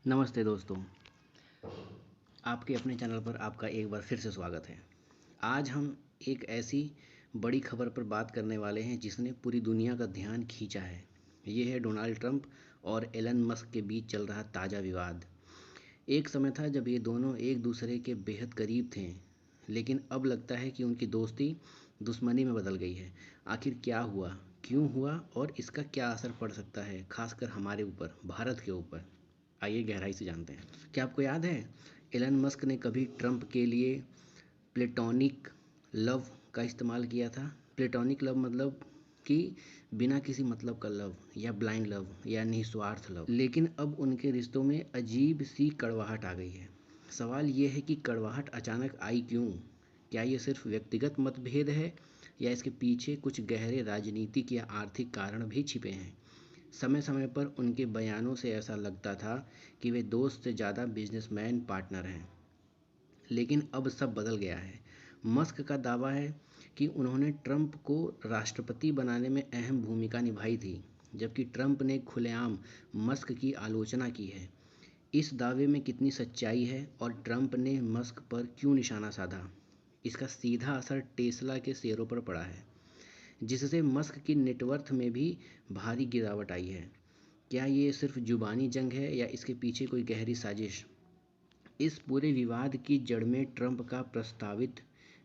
नमस्ते दोस्तों, आपके अपने चैनल पर आपका एक बार फिर से स्वागत है। आज हम एक ऐसी बड़ी खबर पर बात करने वाले हैं जिसने पूरी दुनिया का ध्यान खींचा है। ये है डोनाल्ड ट्रंप और एलन मस्क के बीच चल रहा ताज़ा विवाद। एक समय था जब ये दोनों एक दूसरे के बेहद करीब थे, लेकिन अब लगता है कि उनकी दोस्ती दुश्मनी में बदल गई है। आखिर क्या हुआ, क्यों हुआ और इसका क्या असर पड़ सकता है, खासकर हमारे ऊपर, भारत के ऊपर? आइए गहराई से जानते हैं। क्या आपको याद है एलन मस्क ने कभी ट्रंप के लिए प्लेटोनिक लव का इस्तेमाल किया था? प्लेटोनिक लव मतलब कि बिना किसी मतलब का लव, या ब्लाइंड लव, या निस्वार्थ लव। लेकिन अब उनके रिश्तों में अजीब सी कड़वाहट आ गई है। सवाल ये है कि कड़वाहट अचानक आई क्यों? क्या ये सिर्फ व्यक्तिगत मतभेद है, या इसके पीछे कुछ गहरे राजनीतिक या आर्थिक कारण भी छिपे हैं? समय समय पर उनके बयानों से ऐसा लगता था कि वे दोस्त से ज़्यादा बिजनेसमैन पार्टनर हैं, लेकिन अब सब बदल गया है। मस्क का दावा है कि उन्होंने ट्रंप को राष्ट्रपति बनाने में अहम भूमिका निभाई थी, जबकि ट्रंप ने खुलेआम मस्क की आलोचना की है। इस दावे में कितनी सच्चाई है और ट्रंप ने मस्क पर क्यों निशाना साधा? इसका सीधा असर टेस्ला के शेयरों पर पड़ा है, जिससे मस्क की नेटवर्थ में भी भारी गिरावट आई है। क्या ये सिर्फ जुबानी जंग है, या इसके पीछे कोई गहरी साजिश? इस पूरे विवाद की जड़ में ट्रंप का प्रस्तावित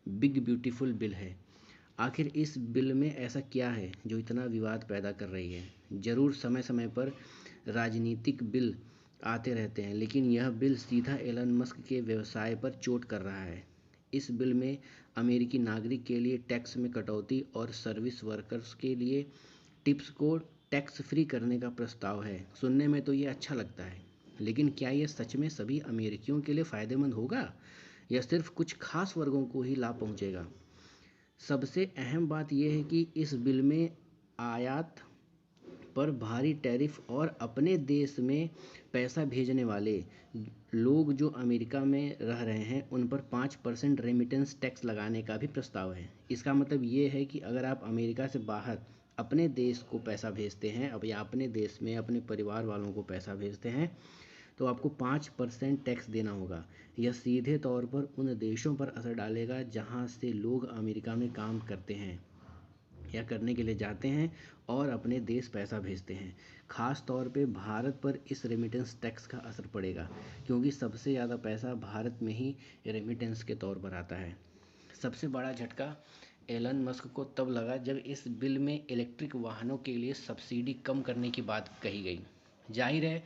बिग ब्यूटीफुल बिल है। आखिर इस बिल में ऐसा क्या है जो इतना विवाद पैदा कर रही है? ज़रूर समय समय पर राजनीतिक बिल आते रहते हैं, लेकिन यह बिल सीधा एलन मस्क के व्यवसाय पर चोट कर रहा है। इस बिल में अमेरिकी नागरिक के लिए टैक्स में कटौती और सर्विस वर्कर्स के लिए टिप्स को टैक्स फ्री करने का प्रस्ताव है। सुनने में तो ये अच्छा लगता है, लेकिन क्या ये सच में सभी अमेरिकियों के लिए फ़ायदेमंद होगा, या सिर्फ कुछ खास वर्गों को ही लाभ पहुंचेगा? सबसे अहम बात यह है कि इस बिल में आयात पर भारी टैरिफ और अपने देश में पैसा भेजने वाले लोग जो अमेरिका में रह रहे हैं उन पर 5% रेमिटेंस टैक्स लगाने का भी प्रस्ताव है। इसका मतलब ये है कि अगर आप अमेरिका से बाहर अपने देश को पैसा भेजते हैं, अब या अपने देश में अपने परिवार वालों को पैसा भेजते हैं, तो आपको 5% टैक्स देना होगा। यह सीधे तौर पर उन देशों पर असर डालेगा जहां से लोग अमेरिका में काम करते हैं या करने के लिए जाते हैं और अपने देश पैसा भेजते हैं। ख़ास तौर पे भारत पर इस रेमिटेंस टैक्स का असर पड़ेगा, क्योंकि सबसे ज़्यादा पैसा भारत में ही रेमिटेंस के तौर पर आता है। सबसे बड़ा झटका एलन मस्क को तब लगा जब इस बिल में इलेक्ट्रिक वाहनों के लिए सब्सिडी कम करने की बात कही गई। जाहिर है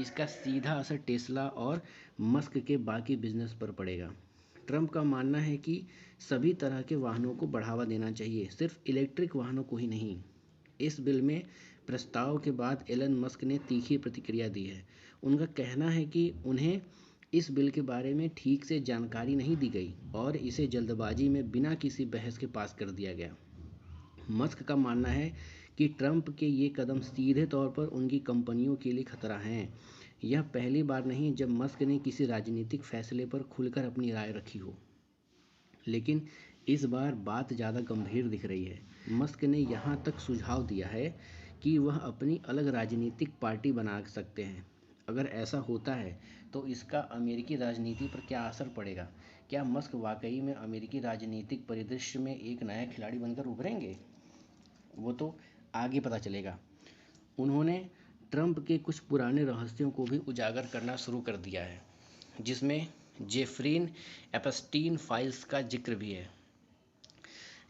इसका सीधा असर टेस्ला और मस्क के बाकी बिजनेस पर पड़ेगा। ट्रंप का मानना है कि सभी तरह के वाहनों को बढ़ावा देना चाहिए, सिर्फ इलेक्ट्रिक वाहनों को ही नहीं। इस बिल में प्रस्ताव के बाद एलन मस्क ने तीखी प्रतिक्रिया दी है। उनका कहना है कि उन्हें इस बिल के बारे में ठीक से जानकारी नहीं दी गई और इसे जल्दबाजी में बिना किसी बहस के पास कर दिया गया। मस्क का मानना है कि ट्रंप के ये कदम सीधे तौर पर उनकी कंपनियों के लिए खतरा हैं। यह पहली बार नहीं जब मस्क ने किसी राजनीतिक फैसले पर खुलकर अपनी राय रखी हो, लेकिन इस बार बात ज़्यादा गंभीर दिख रही है। मस्क ने यहाँ तक सुझाव दिया है कि वह अपनी अलग राजनीतिक पार्टी बना सकते हैं। अगर ऐसा होता है तो इसका अमेरिकी राजनीति पर क्या असर पड़ेगा? क्या मस्क वाकई में अमेरिकी राजनीतिक परिदृश्य में एक नया खिलाड़ी बनकर उभरेंगे? वो तो आगे पता चलेगा। उन्होंने ट्रंप के कुछ पुराने रहस्यों को भी उजागर करना शुरू कर दिया है, जिसमें जेफरीन एपस्टीन फाइल्स का जिक्र भी है,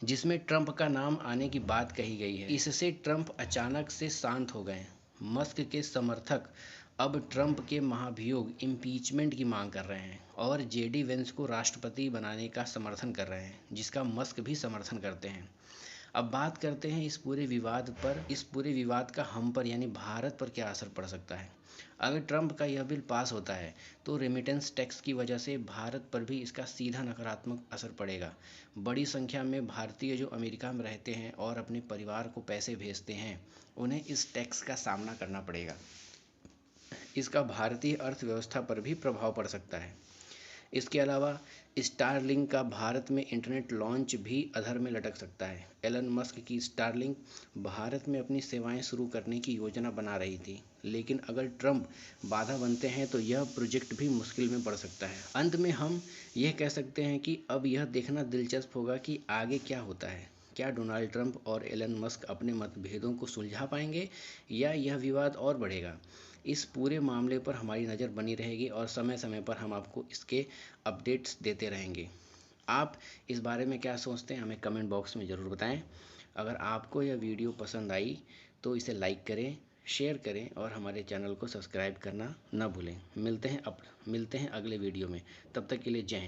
जिसमें ट्रंप का नाम आने की बात कही गई है। इससे ट्रंप अचानक से शांत हो गए। मस्क के समर्थक अब ट्रंप के महाभियोग इम्पीचमेंट की मांग कर रहे हैं और जेडी वेंस को राष्ट्रपति बनाने का समर्थन कर रहे हैं, जिसका मस्क भी समर्थन करते हैं। अब बात करते हैं इस पूरे विवाद का हम पर यानी भारत पर क्या असर पड़ सकता है। अगर ट्रंप का यह बिल पास होता है तो रेमिटेंस टैक्स की वजह से भारत पर भी इसका सीधा नकारात्मक असर पड़ेगा। बड़ी संख्या में भारतीय जो अमेरिका में रहते हैं और अपने परिवार को पैसे भेजते हैं, उन्हें इस टैक्स का सामना करना पड़ेगा। इसका भारतीय अर्थव्यवस्था पर भी प्रभाव पड़ सकता है। इसके अलावा स्टारलिंक का भारत में इंटरनेट लॉन्च भी अधर में लटक सकता है। एलन मस्क की स्टारलिंक भारत में अपनी सेवाएं शुरू करने की योजना बना रही थी, लेकिन अगर ट्रंप बाधा बनते हैं तो यह प्रोजेक्ट भी मुश्किल में पड़ सकता है। अंत में हम यह कह सकते हैं कि अब यह देखना दिलचस्प होगा कि आगे क्या होता है। क्या डोनाल्ड ट्रंप और एलन मस्क अपने मतभेदों को सुलझा पाएंगे या यह विवाद और बढ़ेगा। इस पूरे मामले पर हमारी नज़र बनी रहेगी और समय समय पर हम आपको इसके अपडेट्स देते रहेंगे। आप इस बारे में क्या सोचते हैं, हमें कमेंट बॉक्स में ज़रूर बताएं। अगर आपको यह वीडियो पसंद आई तो इसे लाइक करें, शेयर करें और हमारे चैनल को सब्सक्राइब करना न भूलें। मिलते हैं अगले वीडियो में। तब तक के लिए जय हिंद।